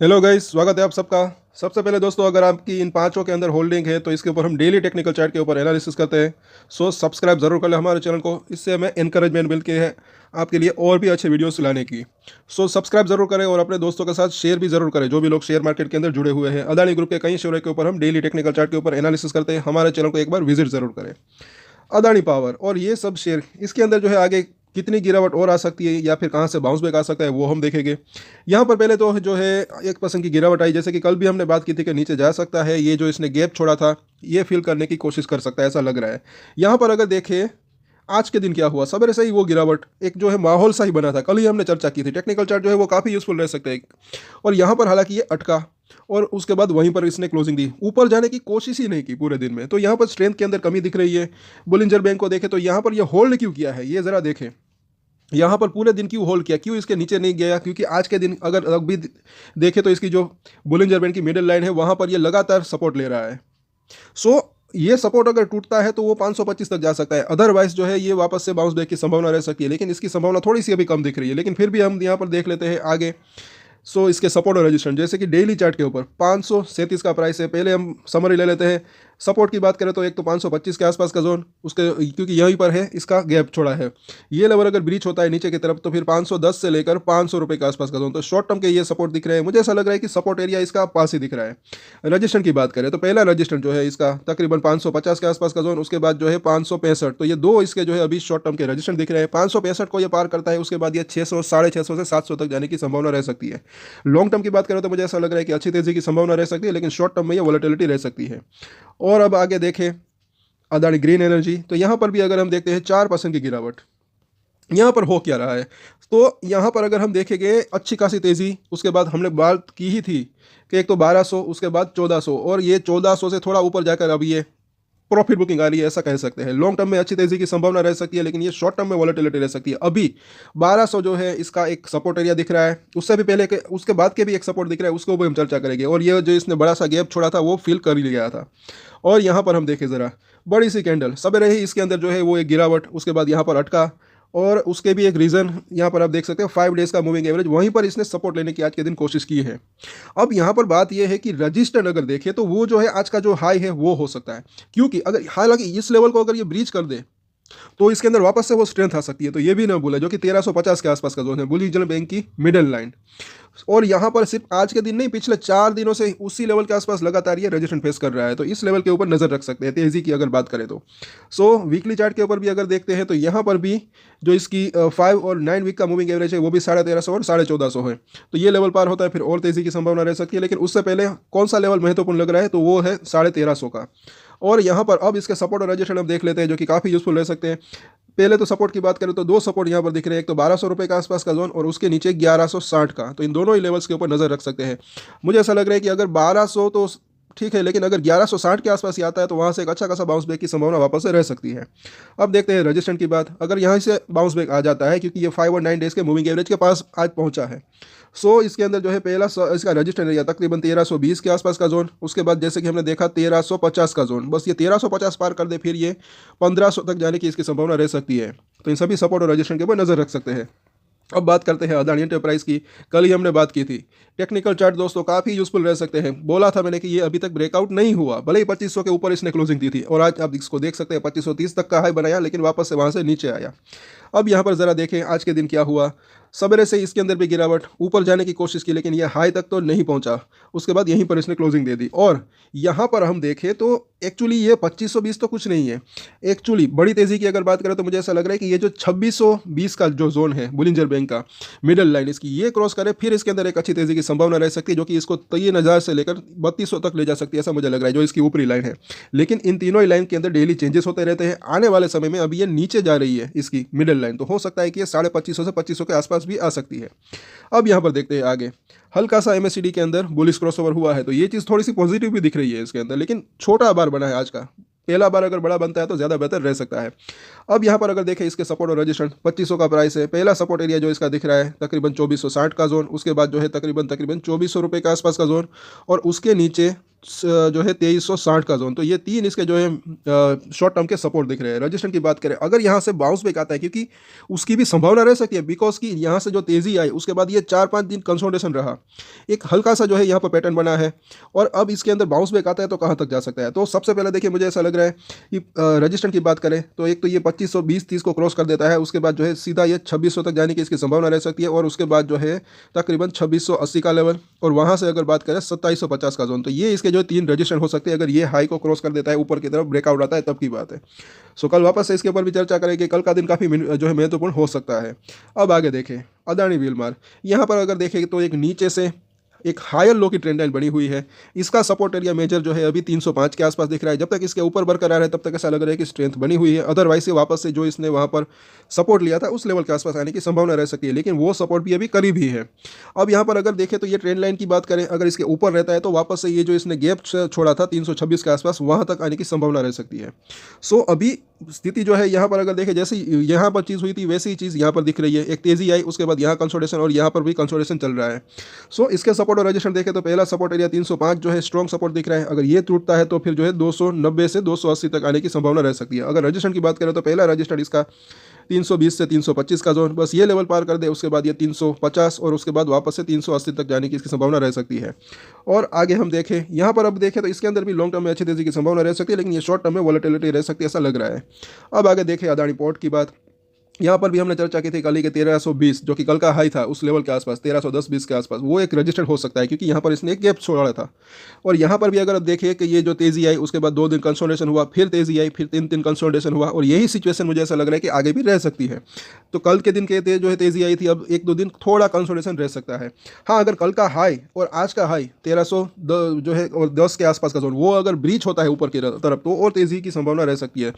Hello guys, स्वागत है आप सबका। सबसे पहले दोस्तों, अगर आपकी इन पांचों के अंदर होल्डिंग है तो इसके ऊपर हम डेली टेक्निकल चार्ट के ऊपर एनालिसिस करते हैं। सो सब्सक्राइब जरूर कर लें हमारे चैनल को, इससे हमें इनकरेजमेंट मिलती है आपके लिए और भी अच्छे वीडियोस लाने की। सो सब्सक्राइब जरूर करें और अपने दोस्तों के साथ शेयर भी जरूर करें, जो भी लोग शेयर मार्केट के अंदर जुड़े हुए हैं। अदानी ग्रुप के कई शेयरों के ऊपर हम डेली टेक्निकल चार्ट के ऊपर एनालिसिस करते हैं। हमारे चैनल को एक बार विजिट जरूर करें। अदानी पावर और ये सब शेयर, इसके अंदर जो है आगे कितनी गिरावट और आ सकती है या फिर कहाँ से बाउंस बैक आ सकता है वो हम देखेंगे। यहाँ पर पहले तो जो है 1% की गिरावट आई, जैसे कि कल भी हमने बात की थी कि नीचे जा सकता है। ये जो इसने गैप छोड़ा था ये फिल करने की कोशिश कर सकता है, ऐसा लग रहा है। यहाँ पर अगर देखें आज के दिन क्या हुआ, सवेरे से ही वो गिरावट एक जो है माहौल सा ही बना था। कल ही हमने चर्चा की थी, टेक्निकल चार्ट जो है वो काफ़ी यूजफुल रह सकते हैं। और यहाँ पर हालांकि ये अटका और उसके बाद वहीं पर इसने क्लोजिंग दी, ऊपर जाने की कोशिश ही नहीं की पूरे दिन में। तो यहाँ पर स्ट्रेंथ के अंदर कमी दिख रही है। बुलिंजर बैंक को देखें तो यहाँ पर ये होल्ड क्यों किया है, ये ज़रा देखें। यहाँ पर पूरे दिन क्यों होल्ड किया, क्यों इसके नीचे नहीं गया? क्योंकि आज के दिन अगर अभी देखें तो इसकी जो बुलिंजर बैंड की मिडिल लाइन है वहाँ पर ये लगातार सपोर्ट ले रहा है। सो ये सपोर्ट अगर टूटता है तो वो 525 तक जा सकता है। अदरवाइज जो है ये वापस से बाउंस बैक की संभावना रह सकती है, लेकिन इसकी संभावना थोड़ी सी अभी कम दिख रही है। लेकिन फिर भी हम यहाँ पर देख लेते हैं आगे। इसके सपोर्ट और रेजिस्टेंस, जैसे कि डेली चार्ट के ऊपर 537 का प्राइस है। पहले हम समरी ले लेते हैं। सपोर्ट की बात करें तो एक तो 525 के आसपास का जोन, उसके क्योंकि यहीं पर है इसका गैप छोड़ा है। ये लेवल अगर ब्रीच होता है नीचे की तरफ तो फिर 510 से लेकर 500 रुपये के आसपास का जोन, तो शॉर्ट टर्म के ये सपोर्ट दिख रहे हैं। मुझे ऐसा लग रहा है कि सपोर्ट एरिया इसका पास ही दिख रहा है। रजिस्टेंस की बात करें तो पहला रजिस्टेंस जो है इसका तकरीबन 550 के आसपास का जोन, उसके बाद जो है 565। तो ये दो इसके जो है अभी शॉर्ट टर्म के रजिस्टेंस दिख रहे हैं। 565 को ये पार करता है, उसके बाद ये 600, 650 से 700 तक जाने की संभावना रह सकती है। लॉन्ग टर्म की बात करें तो मुझे ऐसा लग रहा है कि अच्छी तेजी की संभावना रह सकती है, लेकिन शॉर्ट टर्म में ये वोलेटिलिटी रह सकती है। और अब आगे देखें अदानी ग्रीन एनर्जी, तो यहाँ पर भी अगर हम देखते हैं 4% की गिरावट। यहाँ पर हो क्या रहा है, तो यहाँ पर अगर हम देखेंगे अच्छी खासी तेज़ी। उसके बाद हमने बात की ही थी कि एक तो 1200, उसके बाद 1400, और ये 1400 से थोड़ा ऊपर जाकर अब ये प्रॉफिट बुकिंग आ रही है, ऐसा कह सकते हैं। लॉन्ग टर्म में अच्छी तेजी की संभावना रह सकती है, लेकिन ये शॉर्ट टर्म में वॉलेटिलिटी रह सकती है। अभी 1200 जो है इसका एक सपोर्ट एरिया दिख रहा है, उससे भी पहले के उसके बाद के भी एक सपोर्ट दिख रहा है, उसको भी हम चर्चा करेंगे। और ये जो इसने बड़ा सा गैप छोड़ा था वो फिल कर लिया था। और यहाँ पर हम देखें ज़रा, बड़ी सी कैंडल सवेरे ही इसके अंदर जो है वो एक गिरावट, उसके बाद यहाँ पर अटका। और उसके भी एक रीज़न यहाँ पर आप देख सकते हो 5 डेज़ का मूविंग एवरेज, वहीं पर इसने सपोर्ट लेने की आज के दिन कोशिश की है। अब यहाँ पर बात यह है कि रजिस्टर अगर देखें तो वो जो है आज का जो हाई है वो हो सकता है, क्योंकि अगर हालांकि इस लेवल को अगर ये ब्रीच कर दे तो इसके अंदर वापस से वो स्ट्रेंथ आ सकती है। तो ये भी ना भूला, जो कि 1350 के आसपास का जोन है, बुलिंजर बैंक की मिडिल लाइन। और यहाँ पर सिर्फ आज के दिन नहीं, पिछले 4 दिनों से उसी लेवल के आसपास लगातार ये रेजिस्टेंस फेस कर रहा है। तो इस लेवल के ऊपर नज़र रख सकते हैं तेज़ी की अगर बात करें तो। वीकली चार्ट के ऊपर भी अगर देखते हैं तो यहाँ पर भी जो इसकी 5 और 9 वीक का मूविंग एवरेज है वो भी 1350 और 1450 है। तो ये लेवल पार होता है फिर और तेज़ी की संभावना रह सकती है। लेकिन उससे पहले कौन सा लेवल महत्वपूर्ण लग रहा है, तो वो है 1350 का। और यहाँ पर अब इसके सपोर्ट और रेजिस्टेंस हम देख लेते हैं, जो कि काफ़ी यूजफुल रह सकते हैं। पहले तो सपोर्ट की बात करें तो दो सपोर्ट यहाँ पर दिख रहे हैं, एक तो 1200 रुपये के आसपास का जोन और उसके नीचे 1160 का। तो इन दोनों ही लेवल्स के ऊपर नज़र रख सकते हैं। मुझे ऐसा लग रहा है कि अगर 1200 तो ठीक है, लेकिन अगर 1160 के आसपास ही आता है तो वहाँ से एक अच्छा खासा बाउंस बैक की संभावना वापस से रह सकती है। अब देखते हैं रजिस्टेंस की बात, अगर यहाँ से बाउंस बैक आ जाता है, क्योंकि ये 5 और 9 डेज़ के मूविंग एवरेज के पास आज पहुँचा है। इसके अंदर जो है पहला इसका रजिस्टर एरिया तकरीबन 1320 के आसपास का जोन, उसके बाद जैसे कि हमने देखा 1350 का जोन। बस ये 1350 पार कर दे फिर ये 1500 तक जाने की इसकी संभावना रह सकती है। तो इन सभी सपोर्ट और रजिस्टर के ऊपर नज़र रख सकते हैं। अब बात करते हैं अदानी एंटरप्राइज की। कल ही हमने बात की थी, टेक्निकल चार्ट दोस्तों काफ़ी यूजफुल रह सकते हैं। बोला था मैंने कि ये अभी तक ब्रेकआउट नहीं हुआ, भले ही 2500 के ऊपर इसने क्लोजिंग दी थी, और आज आप इसको देख सकते हैं 2530 तक का हाई बनाया, लेकिन वापस से वहाँ से नीचे आया। अब यहाँ पर ज़रा देखें आज के दिन क्या हुआ। सवेरे से इसके अंदर भी गिरावट, ऊपर जाने की कोशिश की, लेकिन यह हाई तक तो नहीं पहुंचा। उसके बाद यहीं पर इसने क्लोजिंग दे दी। और यहाँ पर हम देखें तो एक्चुअली ये 2520 तो कुछ नहीं है। एक्चुअली बड़ी तेज़ी की अगर बात करें तो मुझे ऐसा लग रहा है कि ये जो 2620 का जो जोन है बुलिंजर बैंक का मिडल लाइन, इसकी ये क्रॉस करे फिर इसके अंदर एक अच्छी तेज़ी की संभावना रह सकती है, जो कि इसको 3000 से लेकर 3200 तक ले जा सकती है, ऐसा मुझे लग रहा है, जो इसकी ऊपरी लाइन है। लेकिन इन तीनों ही लाइन के अंदर डेली चेंजेस होते रहते हैं। आने वाले समय में अभी ये नीचे जा रही है इसकी मिडल लाइन, तो हो सकता है कि ये 2550 से 2500 के आसपास भी आ सकती है। अब यहाँ पर देखते हैं आगे, हल्का सा एमएससीडी के अंदर बुलिश क्रॉसओवर हुआ है, तो ये चीज़ थोड़ी सी पॉजिटिव भी दिख रही है इसके अंदर, लेकिन छोटा बार बना है आज का। पहला बार अगर बड़ा बनता है तो ज़्यादा बेहतर रह सकता है। अब यहाँ पर अगर देखें इसके सपोर्ट और रजिस्टेंस 2500 का प्राइस है। पहला सपोर्ट एरिया जो इसका दिख रहा है तकरीबन 2460 का जोन, उसके बाद जो है तकरीबन 2400 रुपये के आसपास का जोन, और उसके नीचे जो है 2360 का जोन। तो ये तीन इसके जो है शॉर्ट टर्म के सपोर्ट दिख रहे हैं। रजिस्टेंस की बात करें, अगर यहाँ से बाउंस बैक आता है, क्योंकि उसकी भी संभावना रह सकती है, बिकॉज कि यहाँ से जो तेज़ी आई उसके बाद ये 4-5 दिन कंसोलिडेशन रहा, एक हल्का सा जो है यहाँ पर पैटर्न बना है, और अब इसके अंदर बाउंस बैक आता है तो कहाँ तक जा सकता है। तो सबसे पहले देखिए, मुझे ऐसा लग रहा है कि रजिस्टेंस की बात करें तो एक तो ये 2520-30 को क्रॉस कर देता है, उसके बाद जो है सीधा ये 2600 तक जाने की इसकी संभावना रह सकती है, और उसके बाद जो है तकरीबन 2680 का लेवल, और वहाँ से अगर बात करें 2750 का जोन। तो ये इसके जो 3 रजिस्टर हो सकते हैं। अगर ये हाई को क्रॉस कर देता है, ऊपर की तरफ ब्रेकआउट आता है, तब की बात है। सो कल वापस से इसके ऊपर भी चर्चा करेंगे। कल का दिन काफ़ी जो है महत्वपूर्ण हो सकता है। अब आगे देखें अदानी विलमार, यहाँ पर अगर देखें तो एक नीचे से एक हायर लो की ट्रेंड लाइन बनी हुई है। इसका सपोर्ट एरिया मेजर जो है अभी 305 के आसपास दिख रहा है। जब तक इसके ऊपर बरकरार है तब तक ऐसा लग रहा है कि स्ट्रेंथ बनी हुई है। अदरवाइज से वापस से जो इसने वहाँ पर सपोर्ट लिया था उस लेवल के आसपास आने की संभावना रह सकती है, लेकिन वो सपोर्ट भी अभी करीब ही है। अब यहाँ पर अगर देखें तो ये ट्रेंड लाइन की बात करें, अगर इसके ऊपर रहता है तो वापस से ये जो इसने गैप छोड़ा था 326 के आसपास, वहाँ तक आने की संभावना रह सकती है। सो अभी स्थिति जो है यहाँ पर अगर देखें, जैसे यहाँ पर चीज़ हुई थी वैसी ही चीज़ यहाँ पर दिख रही है। एक तेज़ी आई, उसके बाद यहाँ कंसोलिडेशन, और यहाँ पर भी कंसोलिडेशन चल रहा है। सो इसके सपोर्ट और रजिस्टेंस देखें तो पहला सपोर्ट एरिया 305 जो है स्ट्रॉन्ग सपोर्ट दिख रहा है। अगर ये टूटता है तो फिर जो है 290 से 280 तक आने की संभावना रह सकती है। अगर रजिस्टेंस की बात करें तो पहला रजिस्टर इसका 320 से 325 का जोन, बस ये लेवल पार कर दे उसके बाद ये 350, और उसके बाद वापस से 380 तक जाने की इसकी संभावना रह सकती है। और आगे हम देखें, यहाँ पर अब देखें तो इसके अंदर भी लॉन्ग टर्म में अच्छी तेजी की संभावना रह सकती है, लेकिन ये शॉर्ट टर्म में वॉलेटिलिटी रह सकती है, ऐसा लग रहा है। अब आगे देखें अदानी पोर्ट की बात। यहाँ पर भी हमने चर्चा की थी कल के 1320 जो कि कल का हाई था उस लेवल के आसपास 1310-20 के आसपास, वो एक रजिस्टर हो सकता है, क्योंकि यहाँ पर इसने एक गैप छोड़ा था। और यहाँ पर भी अगर आप देखिए कि ये जो तेज़ी आई उसके बाद 2 दिन कंसोलिडेशन हुआ, फिर तेज़ी आई, फिर 3 दिन कंसोलिडेशन हुआ, और यही सिचुएशन मुझे ऐसा लग रहा है कि आगे भी रह सकती है। तो कल के दिन के जो है तेज़ी आई थी, अब 1-2 दिन थोड़ा कंसोलिडेशन रह सकता है। हाँ, अगर कल का हाई और आज का हाई 1300 जो है और 10 के आसपास का जोन वो अगर ब्रीच होता है ऊपर की तरफ, तो और तेज़ी की संभावना रह सकती है।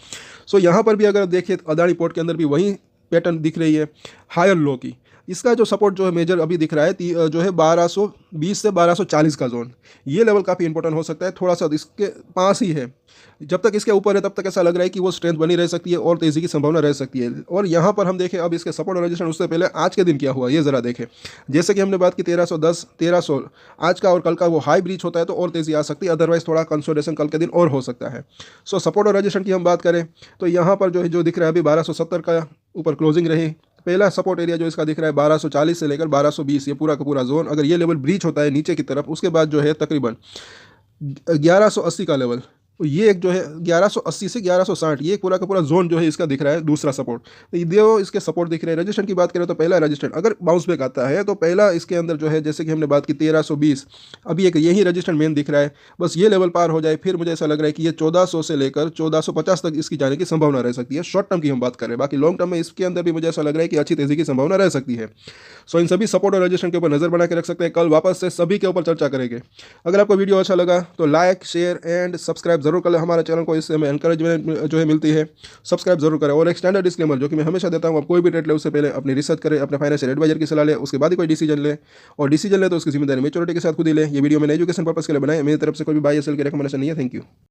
सो यहाँ पर भी अगर देखिए अदानी पोर्ट के अंदर भी वही पैटर्न दिख रही है हायर लो की। इसका जो सपोर्ट जो है मेजर अभी दिख रहा है जो है 1220 से 1240 का जोन, ये लेवल काफ़ी इंपॉर्टेंट हो सकता है, थोड़ा सा इसके पास ही है। जब तक इसके ऊपर है तब तक ऐसा लग रहा है कि वो स्ट्रेंथ बनी रह सकती है और तेज़ी की संभावना रह सकती है। और यहाँ पर हम देखें अब इसके सपोर्ट और रजिस्टेंस, उससे पहले आज के दिन क्या हुआ ये ज़रा देखें। जैसे कि हमने बात की 1310, 1300 आज का और कल का वो हाई ब्रीच होता है तो और तेज़ी आ सकती है, अदरवाइज थोड़ा कंसोलिडेशन कल के दिन और हो सकता है। सो सपोर्ट और रजिस्टेंस की हम बात करें तो यहाँ पर जो दिख रहा है अभी 1270 का ऊपर क्लोजिंग रही। पहला सपोर्ट एरिया जो इसका दिख रहा है 1240 से लेकर 1220, ये पूरा का पूरा जोन, अगर ये लेवल ब्रीच होता है नीचे की तरफ, उसके बाद जो है तकरीबन 1180 का लेवल, ये एक जो है 1180 से 1160, ये पूरा का पूरा जोन जो है इसका दिख रहा है दूसरा सपोर्ट। तो ये इसके सपोर्ट दिख रहे हैं। रजिस्टेंस की बात करें तो पहला रजिस्टेंस अगर बाउंस बैक आता है तो पहला इसके अंदर जो है, जैसे कि हमने बात की 1320, अभी एक यही रजिस्टेंस मेन दिख रहा है, बस ये लेवल पार हो जाए फिर मुझे ऐसा लग रहा है कि ये 1400 से लेकर 1450 तक इसकी जाने की संभावना रह सकती है। शॉर्ट टर्म की हम बात करें, बाकी लॉन्ग टर्म में इसके अंदर भी मुझे ऐसा लग रहा है कि अच्छी तेजी की संभावना रह सकती है। सो इन सभी सपोर्ट और रजिस्टेंस के ऊपर नजर बना के रख सकते हैं। कल वापस से सभी के ऊपर चर्चा करेंगे। अगर आपको वीडियो अच्छा लगा तो लाइक, शेयर एंड सब्सक्राइब जरूर करें हमारे चैनल को, इससे हमें एनकरेजमेंट जो है मिलती है। सब्सक्राइब जरूर करें। और एक स्टैंडर्ड डिस्क्लेमर जो कि मैं हमेशा देता हूँ, आप कोई भी ट्रेड ले उससे पहले अपनी रिसर्च करें, अपने फाइनेंशियल एडवाइजर की सलाह ले, उसके बाद ही कोई डिसीजन ले, और डिसीजन ले तो उसकी जिम्मेदारी मैच्योरिटी के साथ खुद ही ले। ये वीडियो मैंने एजुकेशन पर्पस के लिए बनाया, मेरी तरफ से कोई भी बाय या सेल की रिकमेंडेशन नहीं है। Thank you.